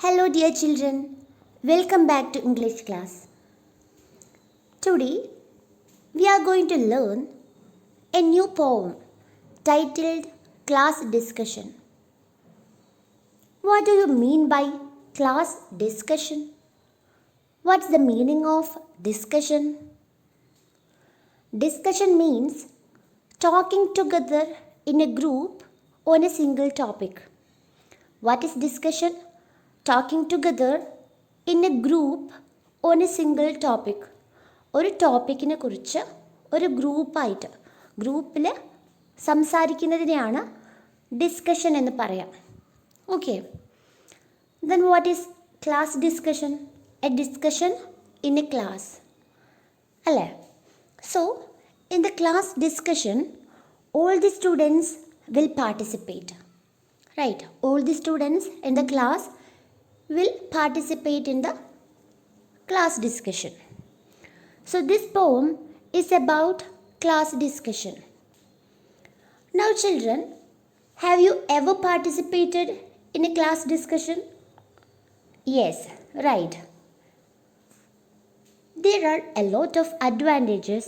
Hello, dear children. Welcome back to English class. Today, we are going to learn a new poem titled Class Discussion. What do you mean by class discussion? What's the meaning of discussion? Discussion means talking together in a group on a single topic. What is discussion? Talking together in a group on a single topic. ഒരു ടോപ്പിക്കിനെ കുറിച്ച് ഒരു ഗ്രൂപ്പിൽ സംസാരിക്കുന്നതിനെയാണ് discussion എന്ന് പറയാം. Okay, then what is class discussion? A discussion in a class അല്ലേ? So in the class discussion all the students will participate, right? All the students in the class will participate in the class discussion. So this poem is about class discussion. Now children, have you ever participated in a class discussion? Yes, right. There are a lot of advantages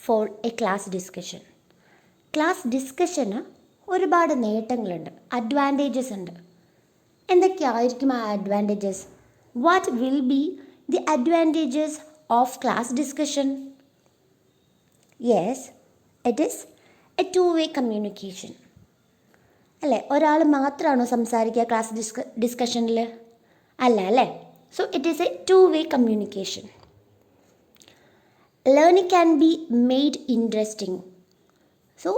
for a class discussion. Class ഡിസ്കഷന് ഒരുപാട് നേട്ടങ്ങളുണ്ട്, advantages ഉണ്ട്. എന്തൊക്കെയായിരിക്കും ആ advantages? What will be the advantages of class discussion? Yes, it is a two way communication അല്ലേ? ഒരാൾ മാത്രമാണോ സംസാരിക്കുക ക്ലാസ് ഡിസ്കഷനിൽ? അല്ല അല്ലേ? So it is a two way communication. Learning can be made interesting. So,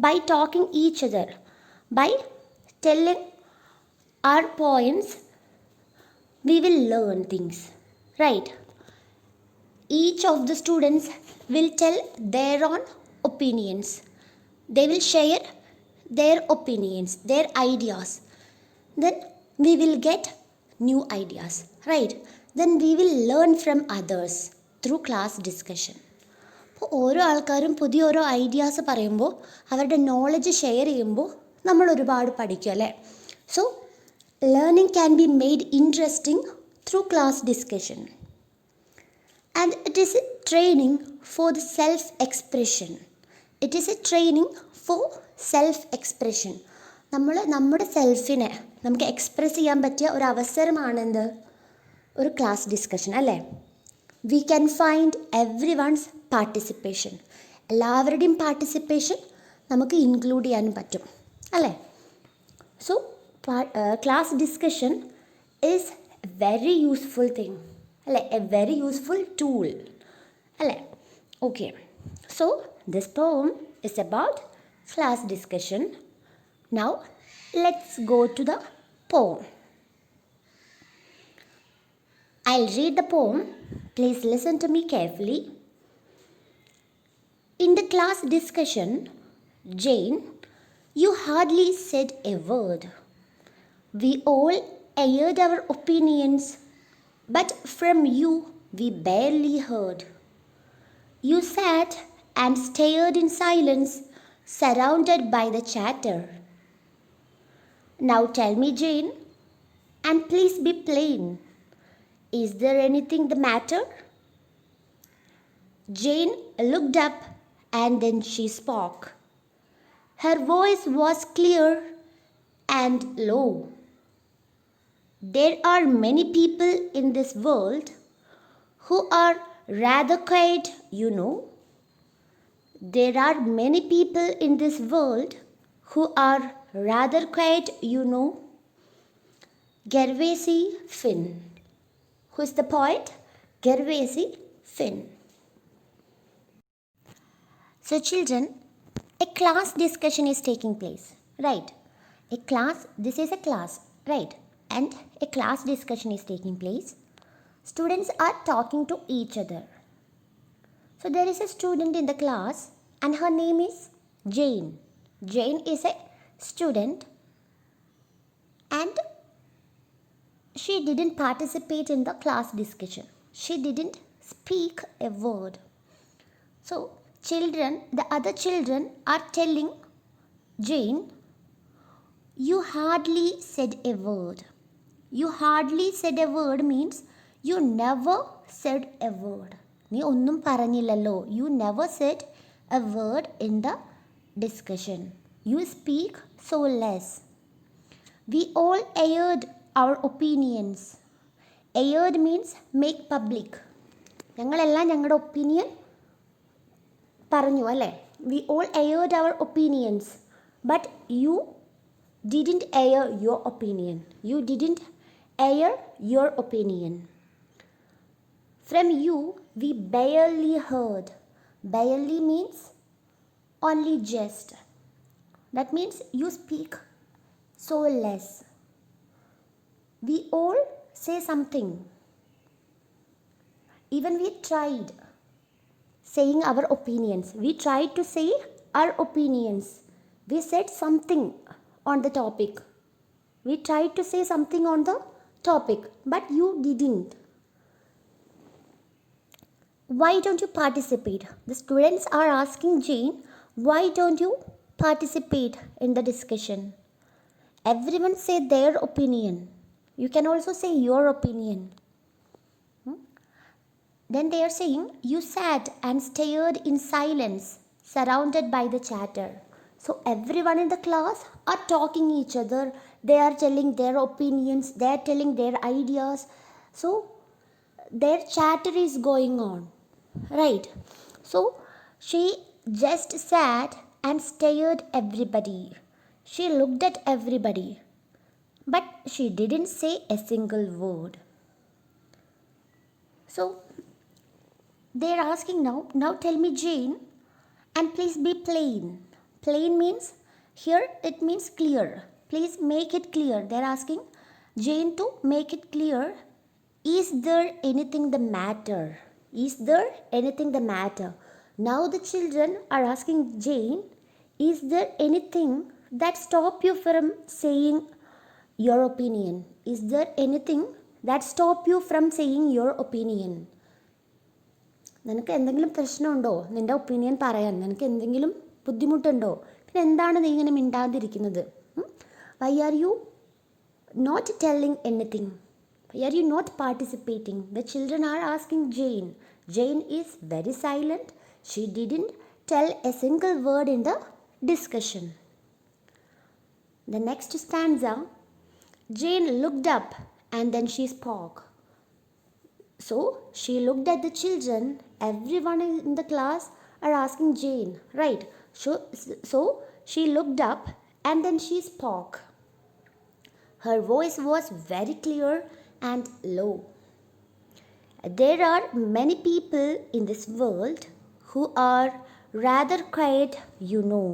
by talking each other, by telling our points, we will learn things, right? Each of the students will tell their own opinions. They will share their opinions, their ideas. Then we will get new ideas, right? Then we will learn from others through class discussion. അപ്പോൾ ഓരോ ആൾക്കാരും പുതിയ ഓരോ ideas പറയുമ്പോൾ, അവരുടെ knowledge share ചെയ്യുമ്പോൾ നമ്മൾ ഒരുപാട് പഠിക്കും അല്ലേ? So learning can be made interesting through class discussion. And it is a training for the self expression. It is a training for self expression. നമ്മുടെ സെൽഫിനെ നമുക്ക് എക്സ്പ്രസ് ചെയ്യാൻ പറ്റിയ ഒരു അവസരമാണെന്ത്? ഒരു ക്ലാസ് ഡിസ്കഷൻ അല്ലേ? We can find every one's participation. എല്ലാവരുടെയും പാർട്ടിസിപ്പേഷൻ നമുക്ക് ഇൻക്ലൂഡ് ചെയ്യാനും പറ്റും അല്ലേ? So class discussion is a very useful thing അല്ലേ? എ വെരി യൂസ്ഫുൾ ടൂൾ അല്ലേ? Okay, so this poem is about class discussion. Now let's go to the poem. I'll read the poem. Please listen to me carefully. In the class discussion, Jane, you hardly said a word. We all aired our opinions, but from you we barely heard. You sat and stared in silence, surrounded by the chatter. Now tell me, Jane, and please be plain. Is there anything the matter? Jane looked up and then she spoke. Her voice was clear and low. There are many people in this world who are rather quiet, you know. There are many people in this world who are rather quiet, you know. Gervasi Finn. Who is the poet? Gervasi Finn. So children, a class discussion is taking place, right? This is a class, right? And a class discussion is taking place. Students are talking to each other. So there is a student in the class and her name is Jane. Jane is a student and she didn't participate in the class discussion. She didn't speak a word. So the other children are telling Jane, you hardly said a word. You hardly said a word means you never said a word. നീ ഒന്നും പറഞ്ഞില്ലല്ലോ. You never said a word in the discussion. You speak so less. We all aired our opinions. Aired means make public. ഞങ്ങളെല്ലാം ഞങ്ങളുടെ opinion പറഞ്ഞു അല്ലേ. We all aired our opinions. But you didn't air your opinion. You didn't air your opinion. From you, we barely heard. Barely means only just. That means you speak so less. We all say something. Even we tried saying our opinions. We tried to say our opinions. We said something on the topic. We tried to say something on the topic, but you didn't. Why don't you participate? The students are asking Jane, why don't you participate in the discussion? Everyone say their opinion. You can also say your opinion. Then they are saying, you sat and stared in silence, surrounded by the chatter. So everyone in the class are talking each other. They are telling their opinions. They are telling their ideas. So their chatter is going on, right? So she just sat and stared everybody. She looked at everybody, but she didn't say a single word. So they're asking now tell me Jane, and please be plain. Plain means, here it means clear. Please make it clear. They're asking Jane to make it clear. Is there anything the matter? Is there anything the matter? Now the children are asking Jane, is there anything that stop you from saying your opinion? Is there anything that stop you from saying your opinion? നിനക്ക് എന്തെങ്കിലും പ്രശ്നമുണ്ടോ നിൻ്റെ opinion പറയാൻ? നിനക്ക് എന്തെങ്കിലും ബുദ്ധിമുട്ടുണ്ടോ? പിന്നെ എന്താണ് നീ ഇങ്ങനെ മിണ്ടാതിരിക്കുന്നത്? Why are you not telling anything? Why are you not participating? The children are asking Jane. Jane is very silent. She didn't tell a single word in the discussion. The next stanza, Jane looked up and then she spoke. So she looked at the children. Everyone in the class are asking Jane, right? So she looked up and then she spoke. Her voice was very clear and low. There are many people in this world who are rather quiet, you know.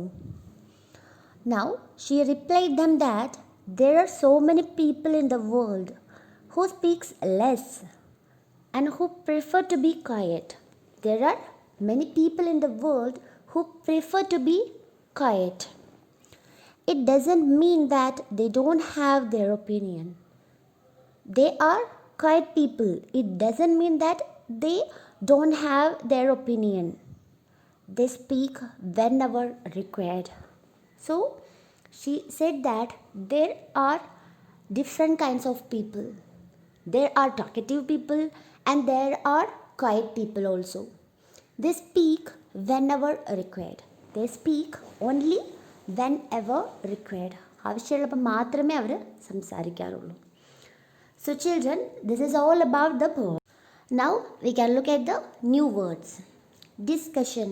Now she replied them that there are so many people in the world who speaks less and who prefer to be quiet. There are many people in the world who prefer to be quiet. It doesn't mean that they don't have their opinion. They are quiet people. It doesn't mean that they don't have their opinion. They speak whenever required. So she said that there are different kinds of people. There are talkative people and there are quiet people also. They speak whenever required. They speak only whenever required. ആവശ്യമുള്ളപ്പോൾ മാത്രമേ അവർ സംസാരിക്കാറുള്ളൂ. So children, this is all about the poem. Now we can look at the new words. Discussion.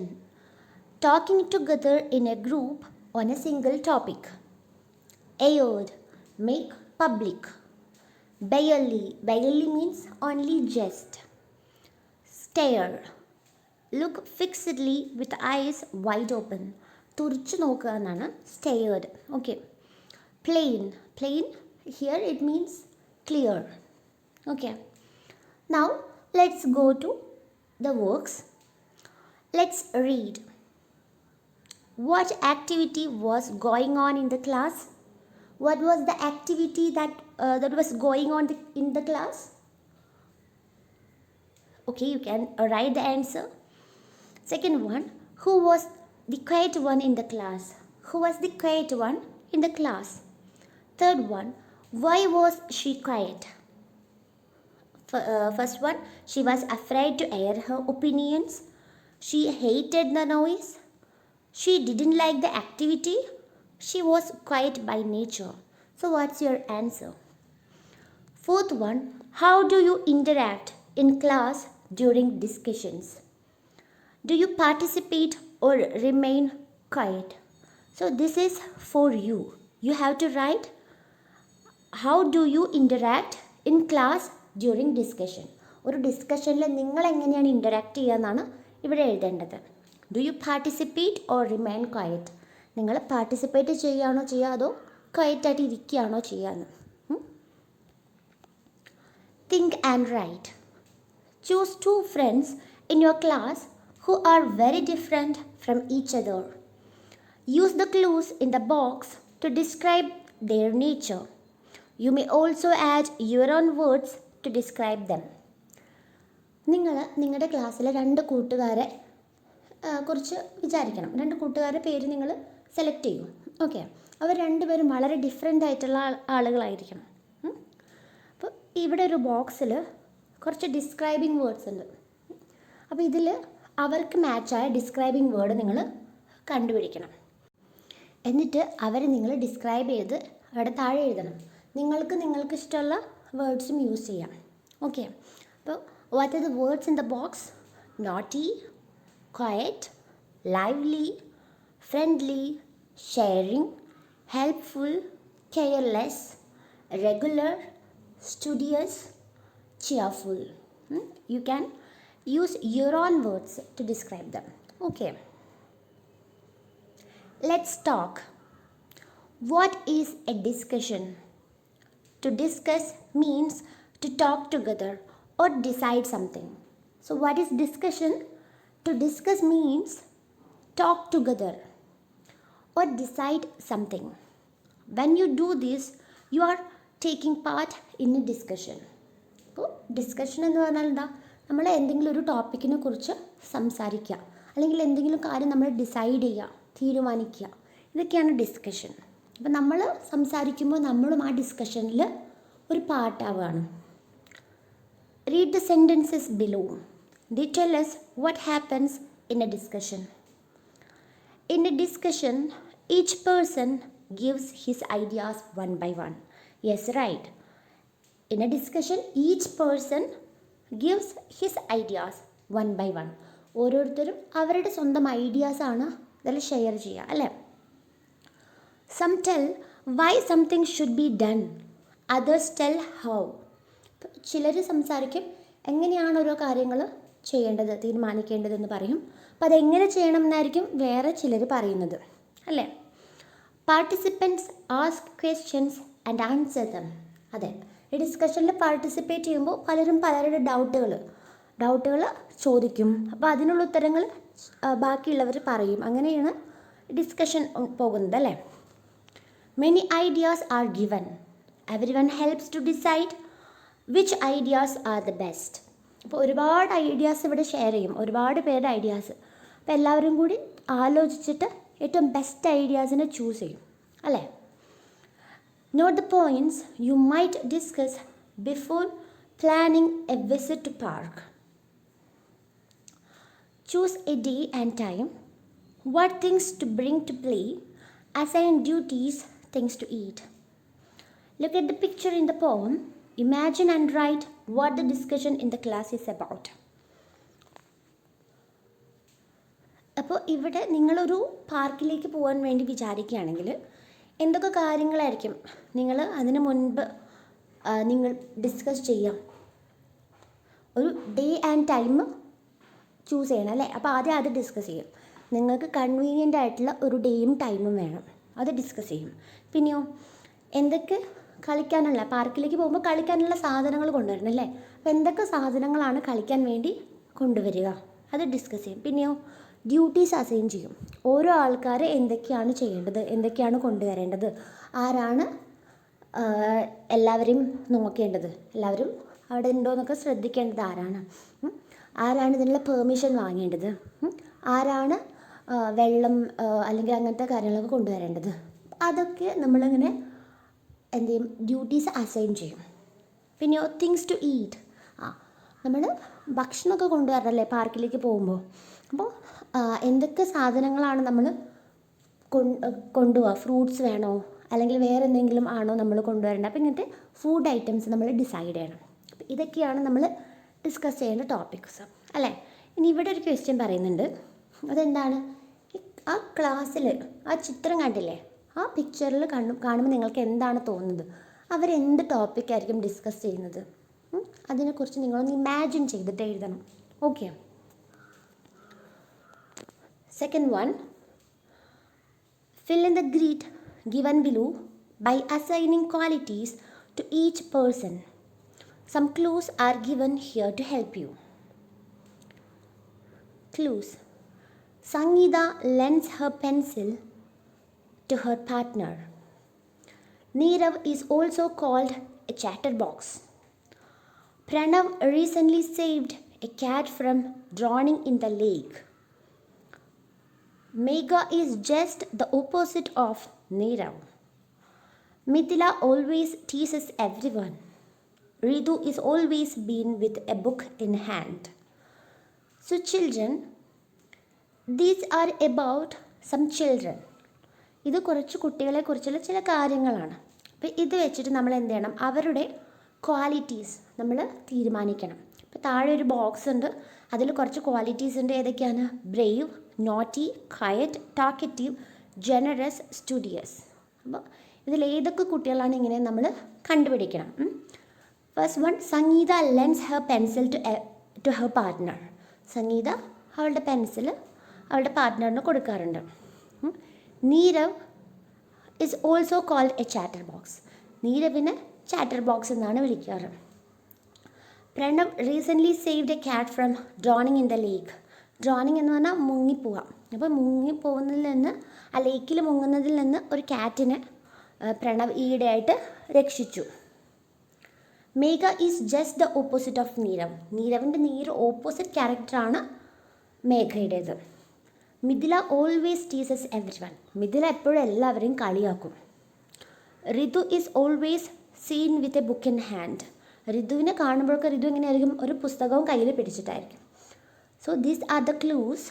Talking together in a group on a single topic. Aired, make public. Barely. Barely means only just. Stare. Look fixedly with eyes wide open. തുറിച്ചു നോക്കുക എന്നാണ് stared. Okay. Plain. Plain, here it means clear. Okay. Now let's go to the works. Let's read. What activity was going on in the class? What was the activity that was going on in the class? Okay, you can write the answer. Second one, who was the quiet one in the class? who was the quiet one in the class? Third one, why was she quiet? First one, she was afraid to air her opinions. She hated the noise. She didn't like the activity. She was quiet by nature. So, what's your answer? Fourth one, how do you interact in class during discussions? Do you participate or remain quiet? So, this is for you. You have to write how do you interact in class during discussion. ഒരു ഡിസ്കഷനിൽ നിങ്ങൾ എങ്ങനെയാണ് interact ചെയ്യുക എന്നാണ് ഇവിടെ എഴുതേണ്ടത്. Do you participate or remain quiet? നിങ്ങൾ participate ചെയ്യുകയാണോ ചെയ്യുക അതോ ക്വയറ്റായിട്ട് ഇരിക്കുകയാണോ ചെയ്യാന്ന്. Think and write. Choose 2 friends in your class who are very different from each other. Use the clues in the box to describe their nature. You may also add your own words to describe them. നിങ്ങൾ നിങ്ങളുടെ ക്ലാസ്സിലെ 2 കൂട്ടുകാരെ കുറിച്ച് വിചാരിക്കണം. 2 കൂട്ടുകാരുടെ പേര് നിങ്ങൾ select ചെയ്യും. ഓക്കെ, അവർ രണ്ടുപേരും വളരെ ഡിഫറെൻ്റ് ആയിട്ടുള്ള ആളുകളായിരിക്കും. അപ്പോൾ ഇവിടെ ഒരു ബോക്സിൽ കുറച്ച് ഡിസ്ക്രൈബിംഗ് വേർഡ്സ് ഉണ്ട്. അപ്പോൾ ഇതിൽ അവർക്ക് മാച്ചായ ഡിസ്ക്രൈബിംഗ് വേർഡ് നിങ്ങൾ കണ്ടുപിടിക്കണം. എന്നിട്ട് അവരെ നിങ്ങൾ ഡിസ്ക്രൈബ് ചെയ്ത് അവിടെ താഴെ എഴുതണം. നിങ്ങൾക്ക് ഇഷ്ടമുള്ള വേർഡ്സും യൂസ് ചെയ്യാം. ഓക്കെ, അപ്പോൾ what are the words in the box? Naughty, quiet, lively, friendly, sharing, helpful, careless, regular, studious, cheerful. You can use your own words to describe them. Okay, let's talk. What is a discussion? To discuss means to talk together or decide something. So what is discussion? To discuss means talk together or decide something. When you do this, you are taking part in a discussion. അപ്പോൾ discussion എന്ന് പറഞ്ഞാൽ എന്താ? നമ്മൾ എന്തെങ്കിലും ഒരു ടോപ്പിക്കിനെ കുറിച്ച് സംസാരിക്കുക, അല്ലെങ്കിൽ എന്തെങ്കിലും കാര്യം നമ്മൾ ഡിസൈഡ് ചെയ്യുക, തീരുമാനിക്കുക, ഇതൊക്കെയാണ് ഡിസ്കഷൻ. അപ്പോൾ നമ്മൾ സംസാരിക്കുമ്പോൾ നമ്മളും ആ ഡിസ്കഷനിൽ ഒരു പാർട്ടാവുകയാണ്. Read the sentences below. They tell us what happens in a discussion. In a discussion, each person gives his ideas one by one. Yes, right. In a discussion, each person gives his ideas one by one. ഓരോരുത്തരും അവരുടെ സ്വന്തം ഐഡിയാസാണ് ഇതിൽ share ചെയ്യുക, അല്ലേ? Some tell why something should be done, others tell how. ചിലർ സംസാരിക്കും എങ്ങനെയാണ് ഓരോ കാര്യങ്ങൾ ചെയ്യേണ്ടത്, തീരുമാനിക്കേണ്ടതെന്ന് പറയും. അപ്പോൾ അതെങ്ങനെ ചെയ്യണം എന്നായിരിക്കും വേറെ ചിലർ പറയുന്നത്, അല്ലേ? Participants ask questions and answer dum. അതെ, ഈ ഡിസ്കഷനിൽ പാർട്ടിസിപ്പേറ്റ് ചെയ്യുമ്പോൾ പലരും പലരുടെ ഡൗട്ടുകൾ ചോദിക്കും. അപ്പോൾ അതിനുള്ള ഉത്തരങ്ങൾ ബാക്കിയുള്ളവർ പറയും. അങ്ങനെയാണ് ഡിസ്കഷൻ പോകുന്നത്, അല്ലേ? Many ideas are given. Everyone helps to decide which ideas are the best. അപ്പോൾ ഒരുപാട് ഐഡിയാസ് ഇവിടെ ഷെയർ ചെയ്യും, ഒരുപാട് പേരുടെ ഐഡിയാസ്. അപ്പോൾ എല്ലാവരും കൂടി ആലോചിച്ചിട്ട് ഏറ്റവും ബെസ്റ്റ് ഐഡിയാസിനെ ചൂസ് ചെയ്യും, അല്ലേ? Note the points you might discuss before planning a visit to park. Choose a day and time. What things to bring to play. Assign duties, things to eat. Look at the picture in the poem. Imagine and write what the discussion in the class is about. അപ്പോൾ ഇവിടെ നിങ്ങളൊരു പാർക്കിലേക്ക് പോകാൻ വേണ്ടി വിചാരിക്കുകയാണെങ്കിൽ എന്തൊക്കെ കാര്യങ്ങളായിരിക്കും നിങ്ങൾ അതിന് മുൻപ് നിങ്ങൾ ഡിസ്കസ് ചെയ്യാം? ഒരു ഡേ ആൻഡ് ടൈം ചൂസ് ചെയ്യണം, അല്ലേ? അപ്പോൾ ആദ്യം അത് ഡിസ്കസ് ചെയ്യും. നിങ്ങൾക്ക് കൺവീനിയൻ്റ് ആയിട്ടുള്ള ഒരു ഡേയും ടൈമും വേണം, അത് ഡിസ്കസ് ചെയ്യും. പിന്നെയോ എന്തൊക്കെ കളിക്കാനുള്ള, പാർക്കിലേക്ക് പോകുമ്പോൾ കളിക്കാനുള്ള സാധനങ്ങൾ കൊണ്ടുവരണം, അല്ലേ? അപ്പോൾ എന്തൊക്കെ സാധനങ്ങളാണ് കളിക്കാൻ വേണ്ടി കൊണ്ടുവരിക, അത് ഡിസ്കസ് ചെയ്യും. പിന്നെയോ ഡ്യൂട്ടീസ് അസൈൻ ചെയ്യും. ഓരോ ആൾക്കാർ എന്തൊക്കെയാണ് ചെയ്യേണ്ടത്, എന്തൊക്കെയാണ് കൊണ്ടുവരേണ്ടത്, ആരാണ് എല്ലാവരെയും നോക്കേണ്ടത്, എല്ലാവരും അവിടെ ഉണ്ടോ എന്നൊക്കെ ശ്രദ്ധിക്കേണ്ടത് ആരാണ് ഇതിനുള്ള പെർമിഷൻ വാങ്ങേണ്ടത്, ആരാണ് വെള്ളം അല്ലെങ്കിൽ അങ്ങനത്തെ കാര്യങ്ങളൊക്കെ കൊണ്ടുവരേണ്ടത്. അതൊക്കെ നമ്മളിങ്ങനെ എന്ത് ചെയ്യും, ഡ്യൂട്ടീസ് അസൈൻ ചെയ്യും. പിന്നെയോ തിങ്സ് ടു ഈറ്റ്, നമ്മൾ ഭക്ഷണമൊക്കെ കൊണ്ടുവരണമല്ലേ പാർക്കിലേക്ക് പോകുമ്പോൾ. അപ്പോൾ എന്തൊക്കെ സാധനങ്ങളാണ് നമ്മൾ കൊണ്ടുപോവുക, ഫ്രൂട്ട്സ് വേണോ അല്ലെങ്കിൽ വേറെ എന്തെങ്കിലും ആണോ നമ്മൾ കൊണ്ടുവരേണ്ടത്. അപ്പോൾ ഇങ്ങനത്തെ ഫുഡ് ഐറ്റംസ് നമ്മൾ ഡിസൈഡ് ചെയ്യണം. അപ്പോൾ ഇതൊക്കെയാണ് നമ്മൾ ഡിസ്കസ് ചെയ്യേണ്ട ടോപ്പിക്സ് അല്ലേ. ഇനി ഇവിടെ ഒരു ക്വസ്റ്റ്യൻ പറയുന്നുണ്ട്. അതെന്താണ്, ആ ക്ലാസ്സിൽ ആ ചിത്രം കണ്ടില്ലേ, ആ പിക്ചറിൽ കാണുമ്പോൾ നിങ്ങൾക്ക് എന്താണ് തോന്നുന്നത്, അവരെന്ത് ടോപ്പിക്കായിരിക്കും ഡിസ്കസ് ചെയ്യുന്നത്? അതിനെക്കുറിച്ച് നിങ്ങളൊന്ന് ഇമാജിൻ ചെയ്തിട്ട് എഴുതണം. Okay. Second one, fill in the grid given below by assigning qualities to each person. Some clues are given here to help you. Clues. Sangeeta lends her pencil to her partner. Neerav is also called a chatterbox. Pranav recently saved a cat from drowning in the lake. Megha is just the opposite of Neerav. Mithila always teases everyone. Ritu is always been with a book in hand. So children, these are about some children. ഇത് കുറച്ച് കുട്ടികളെ കുറിച്ചുള്ള ചില കാര്യങ്ങളാണ്. അപ്പോൾ ഇത് വെച്ചിട്ട് നമ്മൾ എന്ത് ചെയ്യണം, അവരുടെ ക്വാളിറ്റീസ് നമ്മൾ തീരുമാനിക്കണം. അപ്പോൾ താഴെ ഒരു ബോക്സ് ഉണ്ട്, അതിൽ കുറച്ച് ക്വാളിറ്റീസ് ഉണ്ട്. ഏതൊക്കെയാണ്? Brave, naughty, quiet, talkative, generous, studious. അപ്പോൾ ഇതിൽ ഏതൊക്കെ കുട്ടികളാണ് ഇങ്ങനെ നമ്മൾ കണ്ടുപിടിക്കണം. First one, Sangeetha lends her pencil to her partner. Sangeetha അവളുടെ പെൻസിൽ അവളുടെ പാർട്ട്ണറിന് കൊടുക്കാറുണ്ട്. Nirav is also called a chatter box. നീരവിനെ ചാറ്റർ ബോക്സ് എന്നാണ് വിളിക്കാറ്. Pranav recently saved a cat from drowning in the lake. Drowning എന്ന് പറഞ്ഞാൽ മുങ്ങിപ്പോവാം. അപ്പോൾ മുങ്ങിപ്പോകുന്നതിൽ നിന്ന്, ആ ലേക്കിൽ മുങ്ങുന്നതിൽ നിന്ന് ഒരു ക്യാറ്റിനെ പ്രണവ് ഈയിടെയായിട്ട് രക്ഷിച്ചു. Megha is just the opposite of Nirav. നീരവിൻ്റെ നേരെ ഓപ്പോസിറ്റ് ക്യാരക്ടറാണ് മേഘയുടേത്. Mithila always teases everyone. Mithila എപ്പോഴും എല്ലാവരെയും കളിയാക്കും. Ritu is always seen with a book in hand. ഋതുവിനെ കാണുമ്പോഴൊക്കെ ഋതു എങ്ങനെയായിരിക്കും, ഒരു പുസ്തകവും കയ്യിൽ പിടിച്ചിട്ടായിരിക്കും. So these are the clues.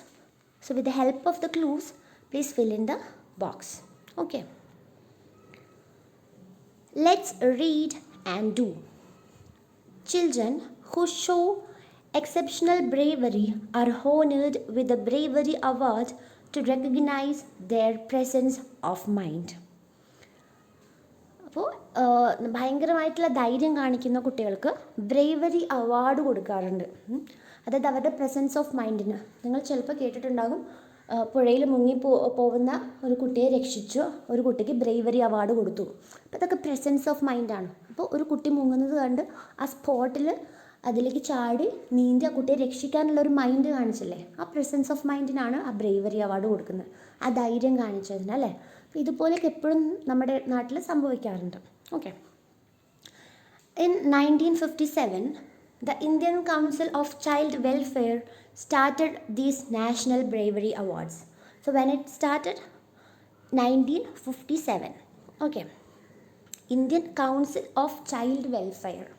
So with the help of the clues, please fill in the box. Okay. Let's read and do. Children who show exceptional bravery are honored with the Bravery Award to recognize their presence of mind. അപ്പോൾ ഭയങ്കരമായിട്ടുള്ള ധൈര്യം കാണിക്കുന്ന കുട്ടികൾക്ക് bravery award കൊടുക്കാറുണ്ട്. അതായത് അവരുടെ presence of മൈൻഡിന്. നിങ്ങൾ ചിലപ്പോൾ കേട്ടിട്ടുണ്ടാകും, പുഴയിൽ പോകുന്ന ഒരു കുട്ടിയെ രക്ഷിച്ചു, ഒരു കുട്ടിക്ക് ബ്രേവറി അവാർഡ് കൊടുത്തു. അപ്പോൾ അതൊക്കെ പ്രസൻസ് ഓഫ് മൈൻഡാണ്. അപ്പോൾ ഒരു കുട്ടി മുങ്ങുന്നത് കണ്ട് ആ സ്പോട്ടിൽ അതിലേക്ക് ചാടി നീന്തി ആ കുട്ടിയെ രക്ഷിക്കാനുള്ളൊരു മൈൻഡ് കാണിച്ചില്ലേ, ആ പ്രസൻസ് ഓഫ് മൈൻഡിനാണ് ആ ബ്രേവറി അവാർഡ് കൊടുക്കുന്നത്, ആ ധൈര്യം കാണിച്ചതിന് അല്ലേ. അപ്പോൾ ഇതുപോലെയൊക്കെ എപ്പോഴും നമ്മുടെ നാട്ടിൽ സംഭവിക്കാറുണ്ട്. Okay. In 1957 the Indian Council of Child Welfare started these National Bravery Awards. So when it started? 1957. Okay. Indian Council of Child Welfare.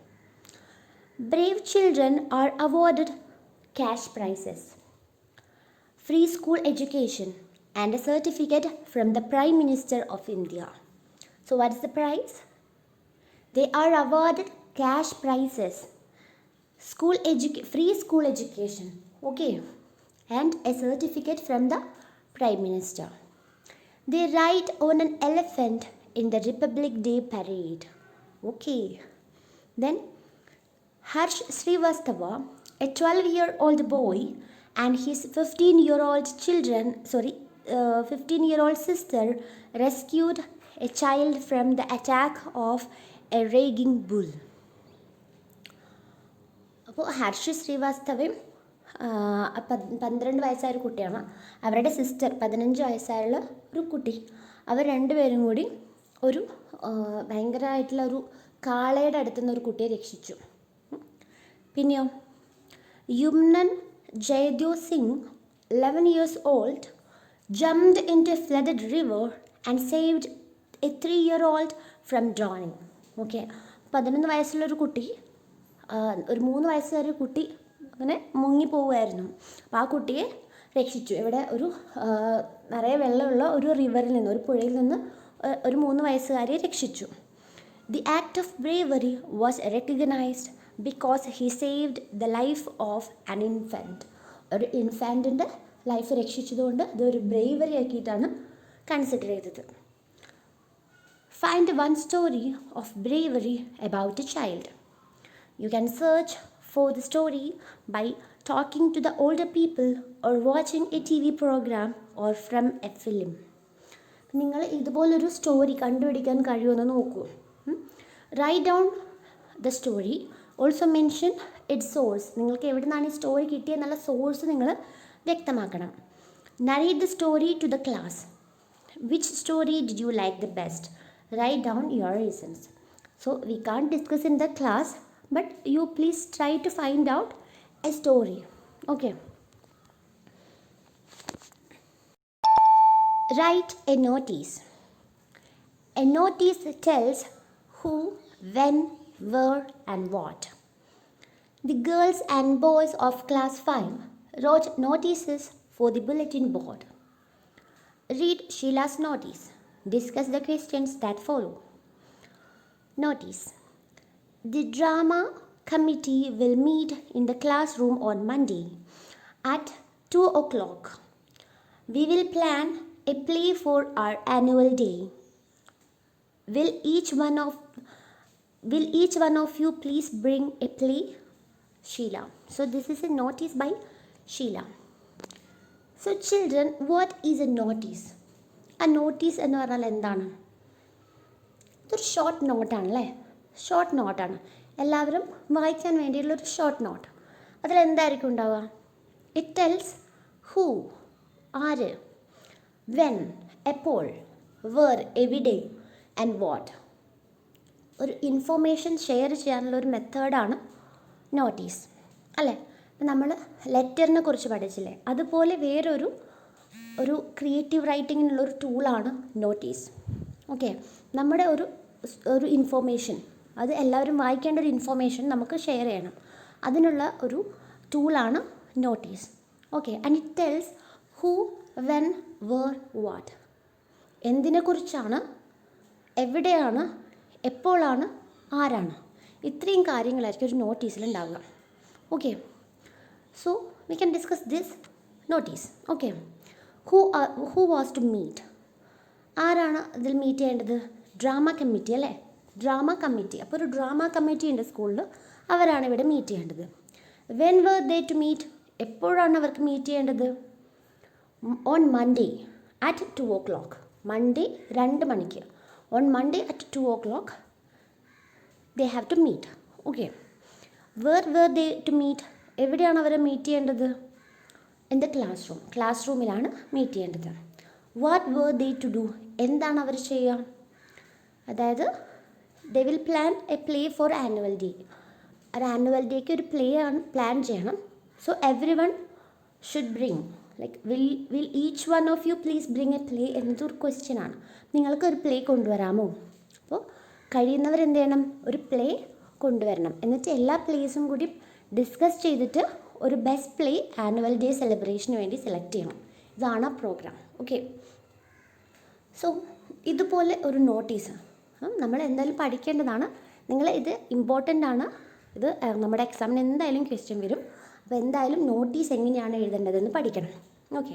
Brave children are awarded cash prizes, free school education, and a certificate from the Prime Minister of India. So what is the prize? They are awarded cash prizes, free school education, okay, and a certificate from the Prime Minister. They ride on an elephant in the Republic Day parade. Okay. Then Harsh Srivastava, a 12-year-old boy, and his 15-year-old sister rescued a child from the attack of a raging bull. അപ്പോൾ ഹർഷ് ശ്രീവാസ്തവയും 12 വയസ്സായ ഒരു കുട്ടിയാണ്, അവരുടെ sister 15 വയസ്സായുള്ള ഒരു കുട്ടി, അവർ രണ്ടുപേരും കൂടി ഒരു ഭയങ്കരമായിട്ടുള്ള ഒരു കാളയുടെ അടുത്തുനിന്ന് ഒരു കുട്ടിയെ രക്ഷിച്ചു. പിന്നെയോ യുമ്നൻ ജയദ്യോ Singh 11 years old jumped into a flooded river and saved a 3-year-old from drowning. Okay, 11 വയസ്സുള്ളൊരു കുട്ടി, ഒരു 3 വയസ്സുകാരി കുട്ടി അങ്ങനെ മുങ്ങിപ്പോവുമായിരുന്നു. അപ്പോൾ ആ കുട്ടിയെ രക്ഷിച്ചു. ഇവിടെ ഒരു നിറയെ വെള്ളമുള്ള ഒരു റിവറിൽ നിന്ന്, ഒരു പുഴയിൽ നിന്ന് ഒരു 3 വയസ്സുകാരിയെ രക്ഷിച്ചു. The act of bravery was recognised because he saved the life of an infant. ഒരു ഇൻഫാൻറ്റിൻ്റെ ലൈഫ് രക്ഷിച്ചതുകൊണ്ട് ഇതൊരു ബ്രേവറി ആക്കിയിട്ടാണ് കൺസിഡർ ചെയ്തത്. Find one story of bravery about A child. You can search for the story by talking to the older people or watching a TV program or from a film. നിങ്ങൾ ഇതുപോലൊരു story കണ്ടുപിടിക്കാൻ കഴിയുമെന്ന് നോക്കൂ. Write down the story. Also mention its source. നിങ്ങൾക്ക് എവിടെ നിന്നാണ് ഈ story കിട്ടിയെന്നുള്ള സോഴ്സ് നിങ്ങൾ വ്യക്തമാക്കണം. Narrate the story to the class. Which story did you like the best? Write down your reasons. So we can't discuss in the class, but you please try to find out a story. Okay. Write a notice. A notice tells who, when, where and what. The girls and boys of class 5 wrote notices for the bulletin board. Read Sheila's notice. Discuss the questions that follow. Notice. The drama committee will meet in the classroom on Monday at 2 o'clock. We will plan a play for our annual day. Will each one of you please bring a play? Sheila. So this is a notice by Sheila. So children, what is a notice? A notice എന്ന് പറഞ്ഞാൽ എന്താണ്? ഇതൊരു short നോട്ടാണല്ലേ, short നോട്ടാണ്. എല്ലാവരും വായിക്കാൻ വേണ്ടിയുള്ളൊരു short note. അതിലെന്തായിരിക്കും ഉണ്ടാവുക? It tells who, ആര്, when, എപ്പോൾ, വേർ, എവിടെ ആൻഡ് വാട്ട്. ഒരു ഇൻഫോർമേഷൻ ഷെയർ ചെയ്യാനുള്ള ഒരു മെത്തേഡാണ് നോട്ടീസ് അല്ലേ. അപ്പം നമ്മൾ ലെറ്ററിനെ കുറിച്ച് പഠിച്ചില്ലേ, അതുപോലെ വേറൊരു ക്രിയേറ്റീവ് റൈറ്റിങ്ങിനുള്ളൊരു ടൂളാണ് നോട്ടീസ്. ഓക്കെ, നമ്മുടെ ഒരു ഇൻഫോർമേഷൻ, അത് എല്ലാവരും വായിക്കേണ്ട ഒരു ഇൻഫോർമേഷൻ നമുക്ക് ഷെയർ ചെയ്യണം, അതിനുള്ള ഒരു ടൂളാണ് notice. Okay, and it tells who, when, where, what. എന്തിനെക്കുറിച്ചാണ്, എവിടെയാണ്, എപ്പോഴാണ്, ആരാണ്, ഇത്രയും കാര്യങ്ങളായിരിക്കും ഒരു നോട്ടീസിൽ ഉണ്ടാവുക. Okay, so we can discuss this notice. Okay, who was to meet. ആരാണ് ഇതിൽ മീറ്റ് ചെയ്യേണ്ടത്? ഡ്രാമ കമ്മിറ്റി അല്ലേ, ഡ്രാമ കമ്മിറ്റി. അപ്പോൾ ഒരു ഡ്രാമ കമ്മിറ്റി ഉണ്ട് സ്കൂളിൽ, അവരാണ് ഇവിടെ മീറ്റ് ചെയ്യേണ്ടത്. When where they to meet, എപ്പോഴാണ് അവർക്ക് മീറ്റ് ചെയ്യേണ്ടത്? On Monday at 2 o'clock. Monday 2 മണിക്ക്. On Monday at 2 o'clock they have to meet. Okay, where they to meet, എവിടെയാണ് അവർ മീറ്റ് ചെയ്യേണ്ടത്? In the classroom, class റൂമിലാണ് meet ചെയ്യേണ്ടത്. What where they to do, എന്താണ് അവർ ചെയ്യുക? അതായത് they will plan a play for annual day. ഒരു ആനുവൽ ഡേക്ക് ഒരു പ്ലേ ആണ് പ്ലാൻ ചെയ്യണം. So everyone should bring, like will each one of you please bring a play എന്നതൊരു ക്വസ്റ്റ്യൻ ആണ്. നിങ്ങൾക്കൊരു പ്ലേ കൊണ്ടുവരാമോ? അപ്പോൾ കഴിയുന്നവർ എന്ത് ചെയ്യണം? ഒരു പ്ലേ കൊണ്ടുവരണം. എന്നിട്ട് എല്ലാ പ്ലേസും കൂടി ഡിസ്കസ് ചെയ്തിട്ട് ഒരു ബെസ്റ്റ് പ്ലേ ആനുവൽ ഡേ സെലിബ്രേഷന് വേണ്ടി സെലക്ട് ചെയ്യണം. ഇതാണ് ആ പ്രോഗ്രാം. ഓക്കെ, സോ ഇതുപോലെ ഒരു നോട്ടീസ് നമ്മൾ എന്തായാലും പഠിക്കേണ്ടതാണ്. നിങ്ങൾ ഇത് ഇമ്പോർട്ടൻ്റ് ആണ്. ഇത് നമ്മുടെ എക്സാമിന് എന്തായാലും ക്വസ്റ്റ്യൻ വരും. അപ്പോൾ എന്തായാലും നോട്ടീസ് എങ്ങനെയാണ് എഴുതേണ്ടതെന്ന് പഠിക്കണം. Okay,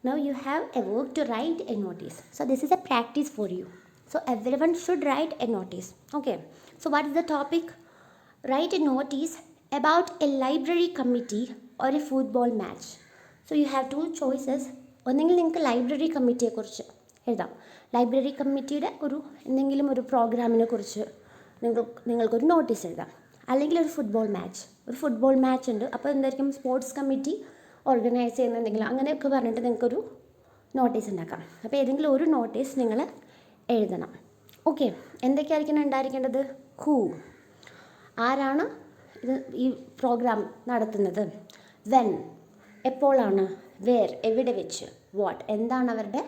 now you have a work to write a notice. So this is a practice for you. So everyone should write a notice. Okay, so what is the topic? Write a notice about a library committee or a football match. So you have two choices. ഒന്നെങ്കിൽ നിങ്ങൾക്ക് library കമ്മിറ്റിയെക്കുറിച്ച് എഴുതാം. Library കമ്മിറ്റിയുടെ എന്തെങ്കിലും ഒരു പ്രോഗ്രാമിനെ കുറിച്ച് നിങ്ങൾക്കൊരു notice എഴുതാം. അല്ലെങ്കിൽ ഒരു ഫുട്ബോൾ മാച്ച് ഉണ്ട്. അപ്പോൾ എന്തായിരിക്കും, സ്പോർട്സ് കമ്മിറ്റി ഓർഗനൈസ് ചെയ്യുന്ന എന്തെങ്കിലും അങ്ങനെയൊക്കെ പറഞ്ഞിട്ട് നിങ്ങൾക്കൊരു നോട്ടീസ് ഉണ്ടാക്കാം. അപ്പോൾ ഏതെങ്കിലും ഒരു നോട്ടീസ് നിങ്ങൾ എഴുതണം. ഓക്കെ, എന്തൊക്കെയായിരിക്കണം ഉണ്ടായിരിക്കേണ്ടത്? ഹൂ, ആരാണ് ഈ പ്രോഗ്രാം നടത്തുന്നത്? വെൻ, എപ്പോഴാണ്? വേർ എവിടെ വെച്ച്, വാട്ട് എന്താണ് അവരുടെ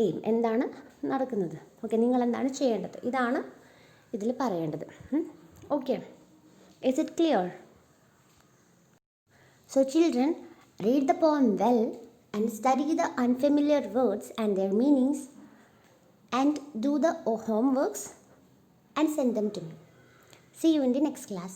എയിം, എന്താണ് നടക്കുന്നത്, ഓക്കെ, നിങ്ങൾ എന്താണ് ചെയ്യേണ്ടത്, ഇതാണ് ഇതിൽ പറയേണ്ടത്. Okay, is it clear? So children, read the poem well and study the unfamiliar words and their meanings and do the homeworks and send them to me. See you in the next class.